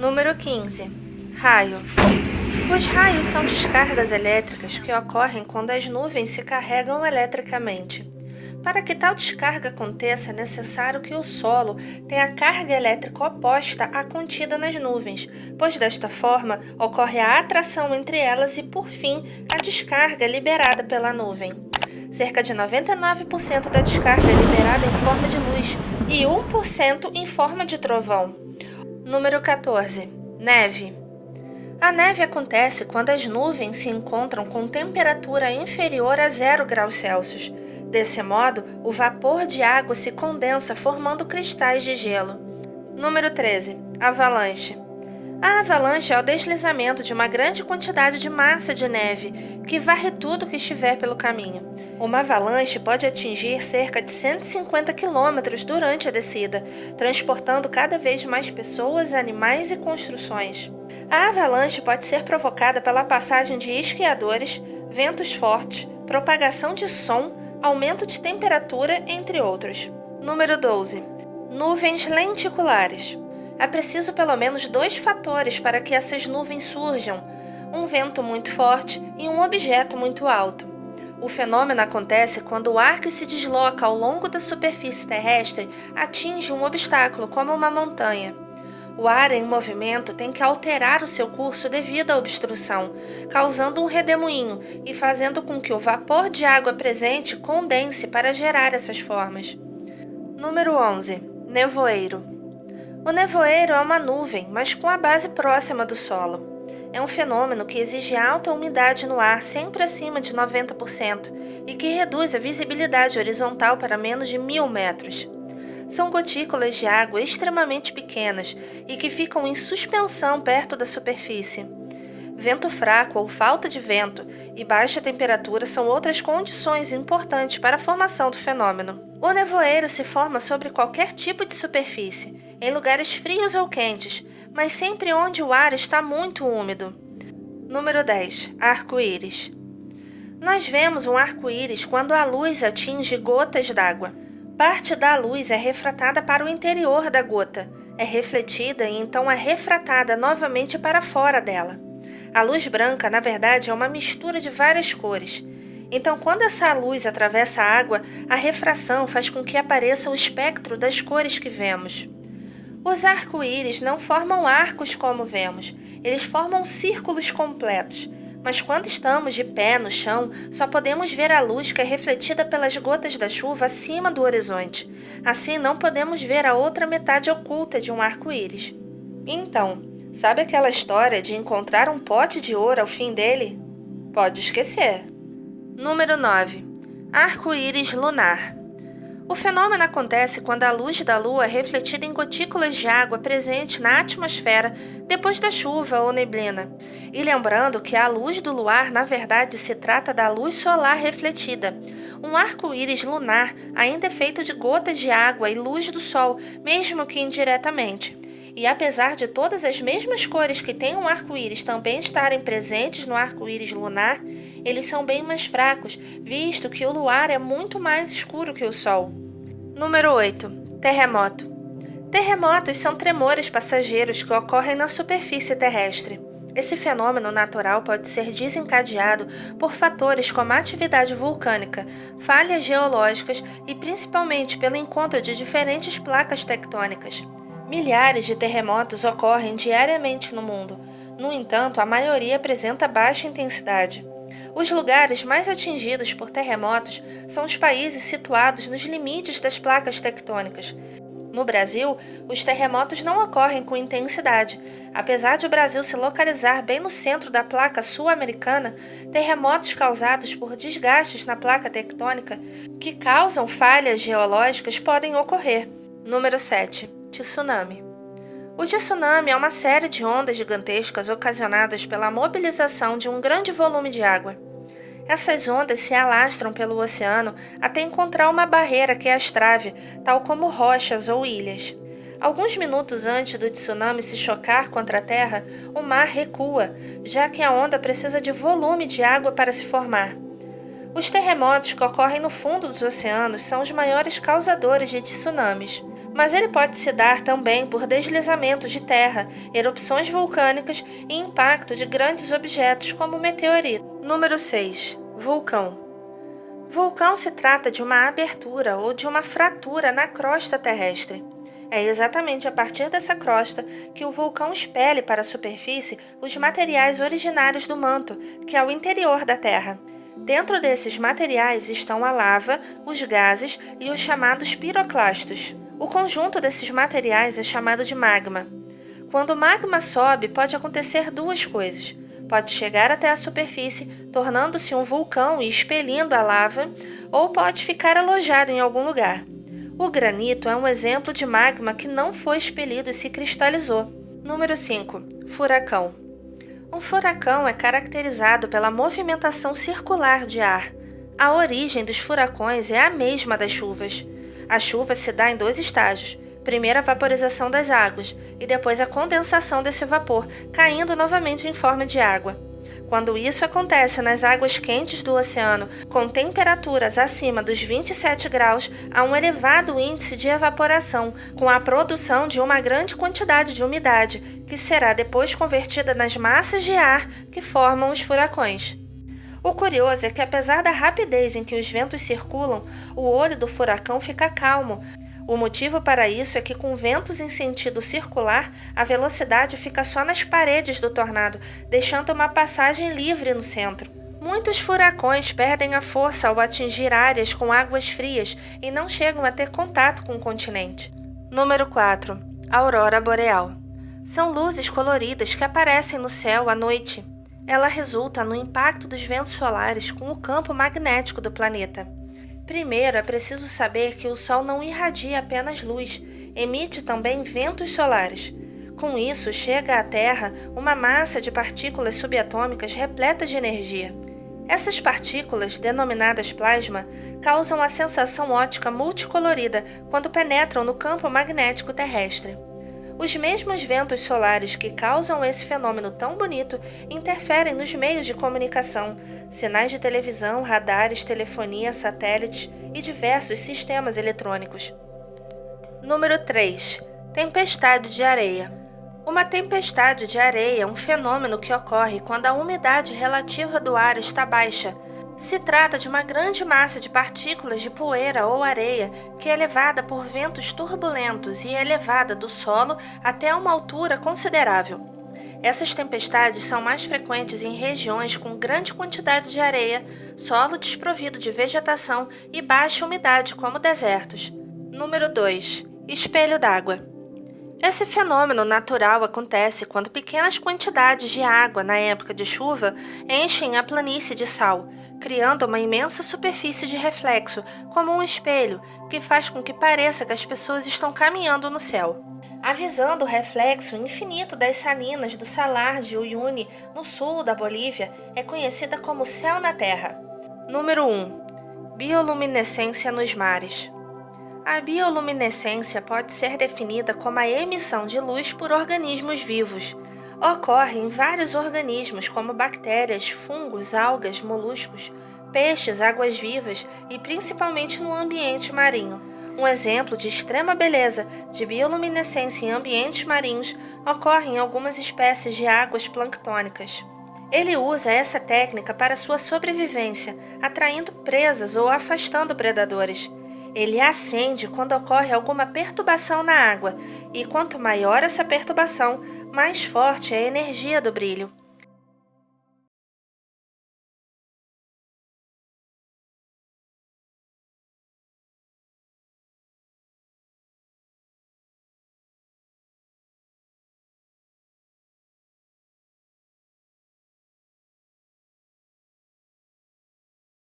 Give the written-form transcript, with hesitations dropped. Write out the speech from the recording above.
Número 15. Raio. Os raios são descargas elétricas que ocorrem quando as nuvens se carregam eletricamente. Para que tal descarga aconteça, é necessário que o solo tenha a carga elétrica oposta à contida nas nuvens, pois desta forma ocorre a atração entre elas e, por fim, a descarga liberada pela nuvem. Cerca de 99% da descarga é liberada em forma de luz e 1% em forma de trovão. Número 14. Neve. A neve acontece quando as nuvens se encontram com temperatura inferior a 0 graus Celsius. Desse modo, o vapor de água se condensa formando cristais de gelo. Número 13. Avalanche. A avalanche é o deslizamento de uma grande quantidade de massa de neve, que varre tudo que estiver pelo caminho. Uma avalanche pode atingir cerca de 150 quilômetros durante a descida, transportando cada vez mais pessoas, animais e construções. A avalanche pode ser provocada pela passagem de esquiadores, ventos fortes, propagação de som, aumento de temperatura, entre outros. Número 12. Nuvens lenticulares. É preciso pelo menos 2 fatores para que essas nuvens surjam: um vento muito forte e um objeto muito alto. O fenômeno acontece quando o ar que se desloca ao longo da superfície terrestre atinge um obstáculo, como uma montanha. O ar em movimento tem que alterar o seu curso devido à obstrução, causando um redemoinho e fazendo com que o vapor de água presente condense para gerar essas formas. Número 11. Nevoeiro. O nevoeiro é uma nuvem, mas com a base próxima do solo. É um fenômeno que exige alta umidade no ar, sempre acima de 90%, e que reduz a visibilidade horizontal para menos de 1.000 metros. São gotículas de água extremamente pequenas e que ficam em suspensão perto da superfície. Vento fraco ou falta de vento e baixa temperatura são outras condições importantes para a formação do fenômeno. O nevoeiro se forma sobre qualquer tipo de superfície, em lugares frios ou quentes, mas sempre onde o ar está muito úmido. Número 10. Arco-íris. Nós vemos um arco-íris quando a luz atinge gotas d'água. Parte da luz é refratada para o interior da gota, é refletida e então é refratada novamente para fora dela. A luz branca, na verdade, é uma mistura de várias cores. Então, quando essa luz atravessa a água, a refração faz com que apareça o espectro das cores que vemos. Os arco-íris não formam arcos como vemos, eles formam círculos completos. Mas quando estamos de pé no chão, só podemos ver a luz que é refletida pelas gotas da chuva acima do horizonte. Assim, não podemos ver a outra metade oculta de um arco-íris. Então, sabe aquela história de encontrar um pote de ouro ao fim dele? Pode esquecer. Número 9. Arco-íris lunar. O fenômeno acontece quando a luz da Lua é refletida em gotículas de água presente na atmosfera depois da chuva ou neblina. E lembrando que a luz do luar, na verdade, se trata da luz solar refletida. Um arco-íris lunar ainda é feito de gotas de água e luz do sol, mesmo que indiretamente. E apesar de todas as mesmas cores que tem um arco-íris também estarem presentes no arco-íris lunar, eles são bem mais fracos, visto que o luar é muito mais escuro que o Sol. Número 8. Terremoto. Terremotos são tremores passageiros que ocorrem na superfície terrestre. Esse fenômeno natural pode ser desencadeado por fatores como a atividade vulcânica, falhas geológicas e principalmente pelo encontro de diferentes placas tectônicas. Milhares de terremotos ocorrem diariamente no mundo. No entanto, a maioria apresenta baixa intensidade. Os lugares mais atingidos por terremotos são os países situados nos limites das placas tectônicas. No Brasil, os terremotos não ocorrem com intensidade. Apesar de o Brasil se localizar bem no centro da placa sul-americana, terremotos causados por desgastes na placa tectônica que causam falhas geológicas podem ocorrer. Número 7. Tsunami. O tsunami é uma série de ondas gigantescas ocasionadas pela mobilização de um grande volume de água. Essas ondas se alastram pelo oceano até encontrar uma barreira que as trave, tal como rochas ou ilhas. Alguns minutos antes do tsunami se chocar contra a terra, o mar recua, já que a onda precisa de volume de água para se formar. Os terremotos que ocorrem no fundo dos oceanos são os maiores causadores de tsunamis. Mas ele pode se dar também por deslizamentos de terra, erupções vulcânicas e impacto de grandes objetos como meteorito. Número 6. Vulcão. Vulcão se trata de uma abertura ou de uma fratura na crosta terrestre. É exatamente a partir dessa crosta que o vulcão expele para a superfície os materiais originários do manto, que é o interior da Terra. Dentro desses materiais estão a lava, os gases e os chamados piroclastos. O conjunto desses materiais é chamado de magma. Quando o magma sobe, pode acontecer duas coisas. Pode chegar até a superfície, tornando-se um vulcão e expelindo a lava, ou pode ficar alojado em algum lugar. O granito é um exemplo de magma que não foi expelido e se cristalizou. Número 5. Furacão. Um furacão é caracterizado pela movimentação circular de ar. A origem dos furacões é a mesma das chuvas. A chuva se dá em dois estágios. Primeiro a vaporização das águas e depois a condensação desse vapor, caindo novamente em forma de água. Quando isso acontece nas águas quentes do oceano, com temperaturas acima dos 27 graus, há um elevado índice de evaporação, com a produção de uma grande quantidade de umidade, que será depois convertida nas massas de ar que formam os furacões. O curioso é que, apesar da rapidez em que os ventos circulam, o olho do furacão fica calmo. O motivo para isso é que, com ventos em sentido circular, a velocidade fica só nas paredes do tornado, deixando uma passagem livre no centro. Muitos furacões perdem a força ao atingir áreas com águas frias e não chegam a ter contato com o continente. Número 4. Aurora boreal. São luzes coloridas que aparecem no céu à noite. Ela resulta no impacto dos ventos solares com o campo magnético do planeta. Primeiro, é preciso saber que o Sol não irradia apenas luz, emite também ventos solares. Com isso, chega à Terra uma massa de partículas subatômicas repleta de energia. Essas partículas, denominadas plasma, causam a sensação óptica multicolorida quando penetram no campo magnético terrestre. Os mesmos ventos solares que causam esse fenômeno tão bonito interferem nos meios de comunicação, sinais de televisão, radares, telefonia, satélites e diversos sistemas eletrônicos. Número 3. Tempestade de areia. Uma tempestade de areia é um fenômeno que ocorre quando a umidade relativa do ar está baixa. Se trata de uma grande massa de partículas de poeira ou areia que é levada por ventos turbulentos e é elevada do solo até uma altura considerável. Essas tempestades são mais frequentes em regiões com grande quantidade de areia, solo desprovido de vegetação e baixa umidade, como desertos. Número 2. Espelho d'água. Esse fenômeno natural acontece quando pequenas quantidades de água na época de chuva enchem a planície de sal, criando uma imensa superfície de reflexo, como um espelho, que faz com que pareça que as pessoas estão caminhando no céu. A visão do reflexo infinito das salinas do Salar de Uyuni, no sul da Bolívia, é conhecida como céu na Terra. Número 1. Bioluminescência nos mares. A bioluminescência pode ser definida como a emissão de luz por organismos vivos. Ocorre em vários organismos, como bactérias, fungos, algas, moluscos, peixes, águas-vivas e principalmente no ambiente marinho. Um exemplo de extrema beleza de bioluminescência em ambientes marinhos ocorre em algumas espécies de águas planctônicas. Ele usa essa técnica para sua sobrevivência, atraindo presas ou afastando predadores. Ele acende quando ocorre alguma perturbação na água, e quanto maior essa perturbação, mais forte é a energia do brilho.